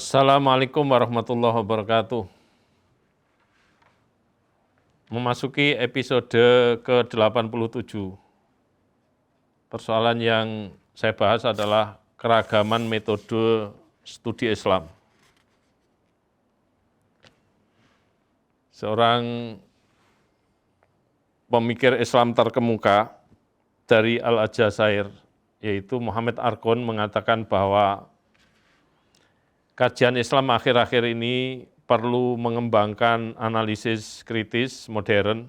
Assalamualaikum warahmatullahi wabarakatuh. Memasuki episode ke-87. Persoalan yang saya bahas adalah keragaman metode studi Islam. Seorang pemikir Islam terkemuka dari Al-Jazair, yaitu Muhammad Argon, mengatakan bahwa kajian Islam akhir-akhir ini perlu mengembangkan analisis kritis modern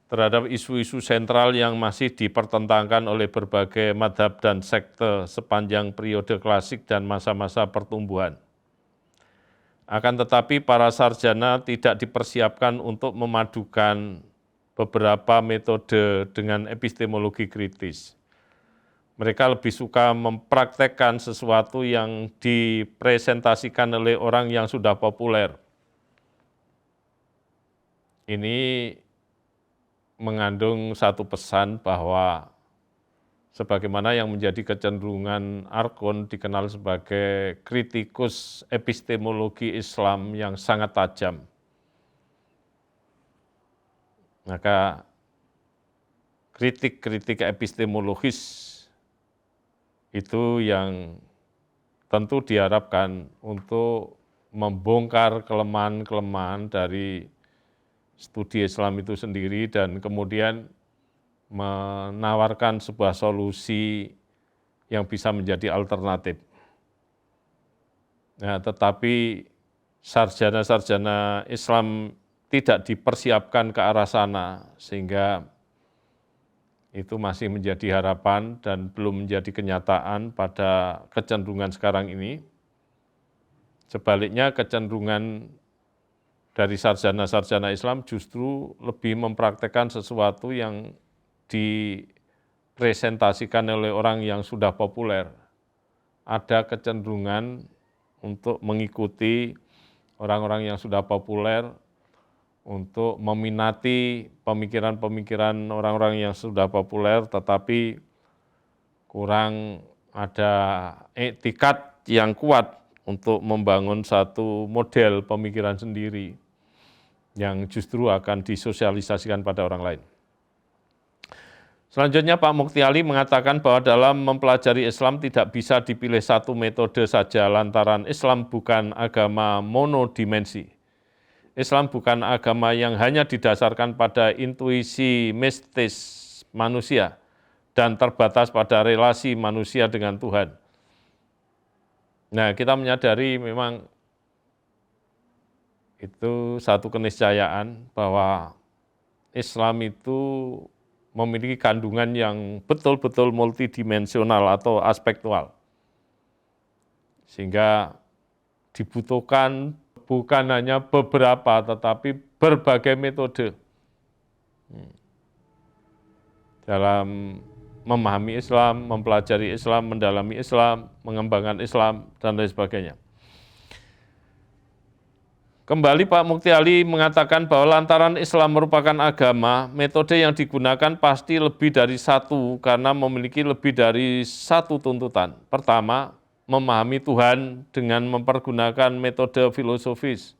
terhadap isu-isu sentral yang masih dipertentangkan oleh berbagai madhab dan sekte sepanjang periode klasik dan masa-masa pertumbuhan. Akan tetapi para sarjana tidak dipersiapkan untuk memadukan beberapa metode dengan epistemologi kritis. Mereka lebih suka mempraktekkan sesuatu yang dipresentasikan oleh orang yang sudah populer. Ini mengandung satu pesan bahwa sebagaimana yang menjadi kecenderungan Argon dikenal sebagai kritikus epistemologi Islam yang sangat tajam. Maka kritik-kritik epistemologis itu yang tentu diharapkan untuk membongkar kelemahan-kelemahan dari studi Islam itu sendiri dan kemudian menawarkan sebuah solusi yang bisa menjadi alternatif. Nah, tetapi sarjana-sarjana Islam tidak dipersiapkan ke arah sana sehingga itu masih menjadi harapan dan belum menjadi kenyataan pada kecenderungan sekarang ini. Sebaliknya kecenderungan dari sarjana-sarjana Islam justru lebih mempraktekkan sesuatu yang dipresentasikan oleh orang yang sudah populer. Ada kecenderungan untuk mengikuti orang-orang yang sudah populer, untuk meminati pemikiran-pemikiran orang-orang yang sudah populer, tetapi kurang ada etikat yang kuat untuk membangun satu model pemikiran sendiri yang justru akan disosialisasikan pada orang lain. Selanjutnya Pak Mukti Ali mengatakan bahwa dalam mempelajari Islam tidak bisa dipilih satu metode saja lantaran Islam bukan agama monodimensi. Islam bukan agama yang hanya didasarkan pada intuisi mistis manusia dan terbatas pada relasi manusia dengan Tuhan. Nah, kita menyadari memang itu satu keniscayaan bahwa Islam itu memiliki kandungan yang betul-betul multidimensional atau aspektual. Sehingga dibutuhkan bukan hanya beberapa, tetapi berbagai metode dalam memahami Islam, mempelajari Islam, mendalami Islam, mengembangkan Islam, dan lain sebagainya. Kembali Pak Mukti Ali mengatakan bahwa lantaran Islam merupakan agama, metode yang digunakan pasti lebih dari satu karena memiliki lebih dari satu tuntutan. Pertama, memahami Tuhan dengan mempergunakan metode filosofis.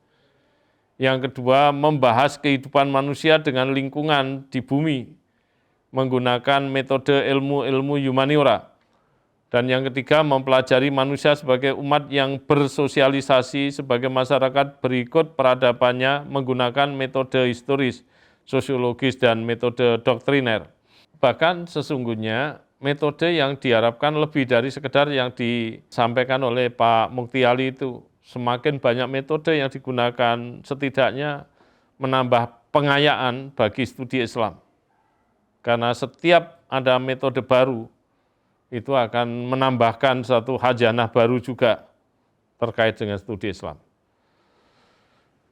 Yang kedua, membahas kehidupan manusia dengan lingkungan di bumi, menggunakan metode ilmu-ilmu humaniora. Dan yang ketiga, mempelajari manusia sebagai umat yang bersosialisasi sebagai masyarakat berikut peradabannya menggunakan metode historis, sosiologis, dan metode doktriner. Bahkan sesungguhnya metode yang diharapkan lebih dari sekedar yang disampaikan oleh Pak Mukti Ali itu. Semakin banyak metode yang digunakan, setidaknya menambah pengayaan bagi studi Islam. Karena setiap ada metode baru, itu akan menambahkan satu khajanah baru juga terkait dengan studi Islam.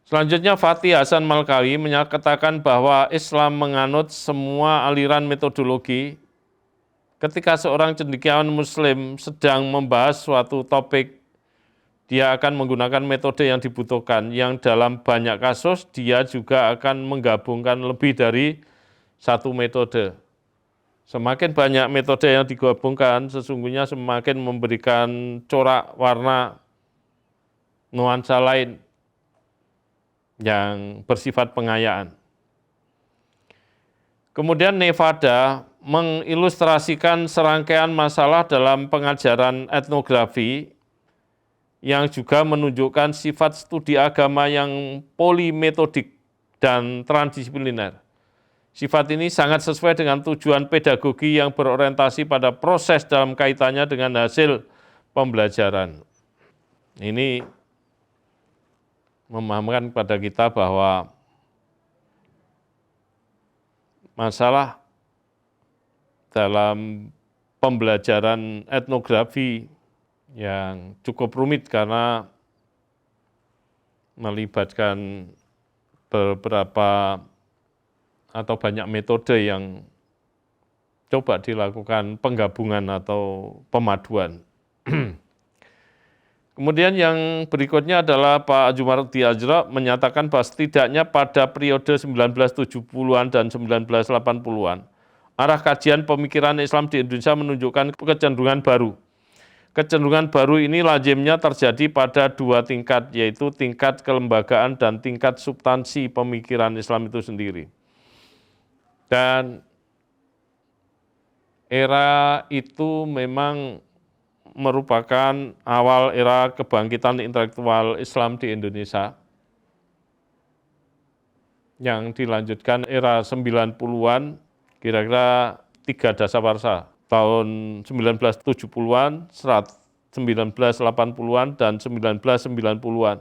Selanjutnya Fatih Hasan Malkawi menyatakan bahwa Islam menganut semua aliran metodologi. Ketika seorang cendekiawan Muslim sedang membahas suatu topik, dia akan menggunakan metode yang dibutuhkan, yang dalam banyak kasus dia juga akan menggabungkan lebih dari satu metode. Semakin banyak metode yang digabungkan, sesungguhnya semakin memberikan corak warna nuansa lain yang bersifat pengayaan. Kemudian Nevada mengilustrasikan serangkaian masalah dalam pengajaran etnografi yang juga menunjukkan sifat studi agama yang polimetodik dan transdisipliner. Sifat ini sangat sesuai dengan tujuan pedagogi yang berorientasi pada proses dalam kaitannya dengan hasil pembelajaran. Ini memahamkan kepada kita bahwa masalah dalam pembelajaran etnografi yang cukup rumit karena melibatkan beberapa atau banyak metode yang coba dilakukan penggabungan atau pemaduan. Kemudian yang berikutnya adalah Pak Jumardi Azra menyatakan bahwa setidaknya pada periode 1970-an dan 1980-an, arah kajian pemikiran Islam di Indonesia menunjukkan kecenderungan baru. Kecenderungan baru ini lazimnya terjadi pada dua tingkat, yaitu tingkat kelembagaan dan tingkat substansi pemikiran Islam itu sendiri. Dan era itu memang merupakan awal era kebangkitan intelektual Islam di Indonesia yang dilanjutkan era 90-an, kira-kira 3 dasawarsa, tahun 1970-an, 1980-an, dan 1990-an.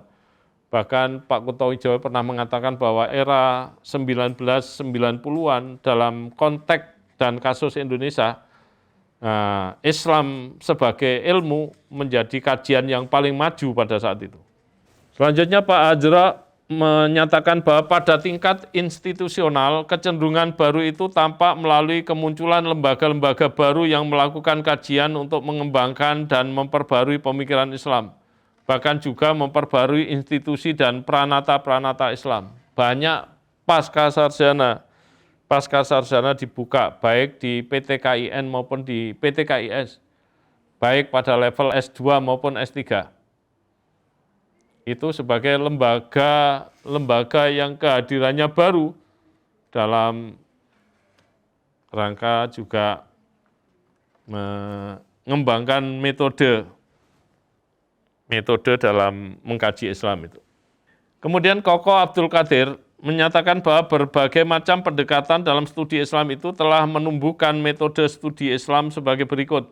Bahkan Pak Kunto pernah mengatakan bahwa era 1990-an dalam konteks dan kasus Indonesia, Islam sebagai ilmu menjadi kajian yang paling maju pada saat itu. Selanjutnya Pak Azra menyatakan bahwa pada tingkat institusional, kecenderungan baru itu tampak melalui kemunculan lembaga-lembaga baru yang melakukan kajian untuk mengembangkan dan memperbarui pemikiran Islam, bahkan juga memperbarui institusi dan pranata-pranata Islam. Banyak pasca sarjana dibuka baik di PTKIN maupun di PTKIS, baik pada level S2 maupun S3. Itu sebagai lembaga yang kehadirannya baru dalam rangka juga mengembangkan metode dalam mengkaji Islam itu. Kemudian Koko Abdul Qadir menyatakan bahwa berbagai macam pendekatan dalam studi Islam itu telah menumbuhkan metode studi Islam sebagai berikut.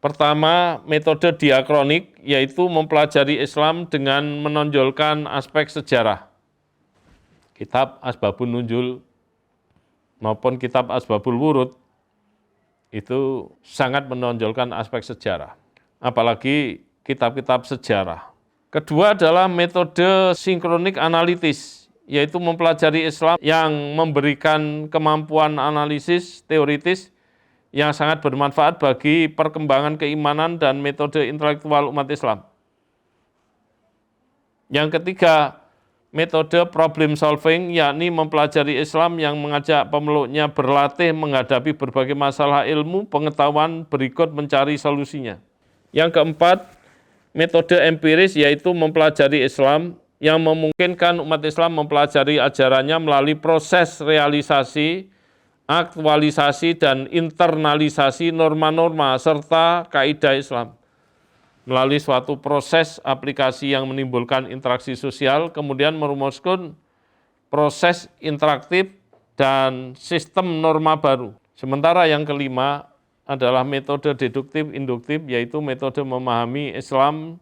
Pertama, metode diakronik, yaitu mempelajari Islam dengan menonjolkan aspek sejarah. Kitab Asbabun Nuzul maupun kitab Asbabul Wurud itu sangat menonjolkan aspek sejarah, apalagi kitab-kitab sejarah. Kedua adalah metode sinkronik analitis, yaitu mempelajari Islam yang memberikan kemampuan analisis teoritis yang sangat bermanfaat bagi perkembangan keimanan dan metode intelektual umat Islam. Yang ketiga, metode problem solving, yakni mempelajari Islam yang mengajak pemeluknya berlatih menghadapi berbagai masalah ilmu pengetahuan berikut mencari solusinya. Yang keempat, metode empiris, yaitu mempelajari Islam yang memungkinkan umat Islam mempelajari ajarannya melalui proses realisasi, aktualisasi, dan internalisasi norma-norma serta kaidah Islam. Melalui suatu proses aplikasi yang menimbulkan interaksi sosial, kemudian merumuskan proses interaktif dan sistem norma baru. Sementara yang kelima adalah metode deduktif-induktif, yaitu metode memahami Islam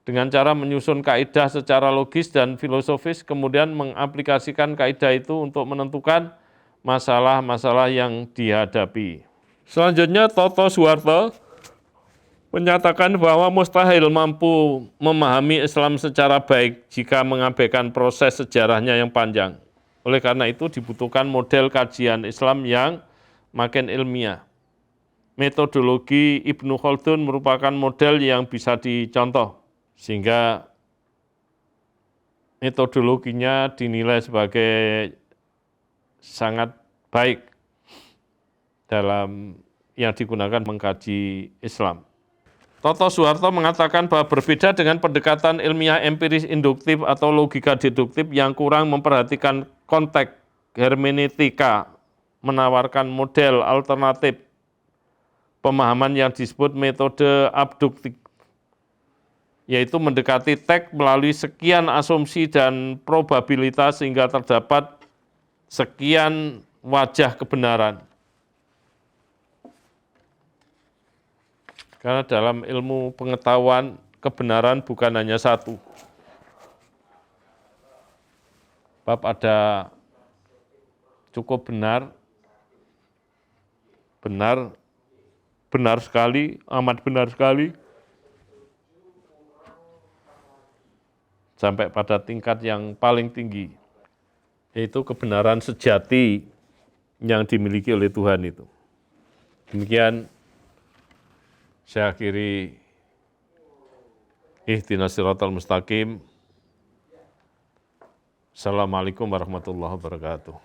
dengan cara menyusun kaidah secara logis dan filosofis, kemudian mengaplikasikan kaidah itu untuk menentukan masalah-masalah yang dihadapi. Selanjutnya, Toto Suharto menyatakan bahwa mustahil mampu memahami Islam secara baik jika mengabaikan proses sejarahnya yang panjang. Oleh karena itu dibutuhkan model kajian Islam yang makin ilmiah. Metodologi Ibnu Khaldun merupakan model yang bisa dicontoh, sehingga metodologinya dinilai sebagai sangat baik dalam yang digunakan mengkaji Islam. Toto Soeharto mengatakan bahwa berbeda dengan pendekatan ilmiah empiris induktif atau logika deduktif yang kurang memperhatikan konteks hermeneutika, menawarkan model alternatif pemahaman yang disebut metode abduktif, yaitu mendekati teks melalui sekian asumsi dan probabilitas sehingga terdapat sekian wajah kebenaran. Karena dalam ilmu pengetahuan, kebenaran bukan hanya satu. Bab ada cukup benar, benar sekali, amat benar sekali, sampai pada tingkat yang paling tinggi, yaitu kebenaran sejati yang dimiliki oleh Tuhan itu. Demikian saya akhiri ihdinas siratal mustaqim. Assalamualaikum warahmatullahi wabarakatuh.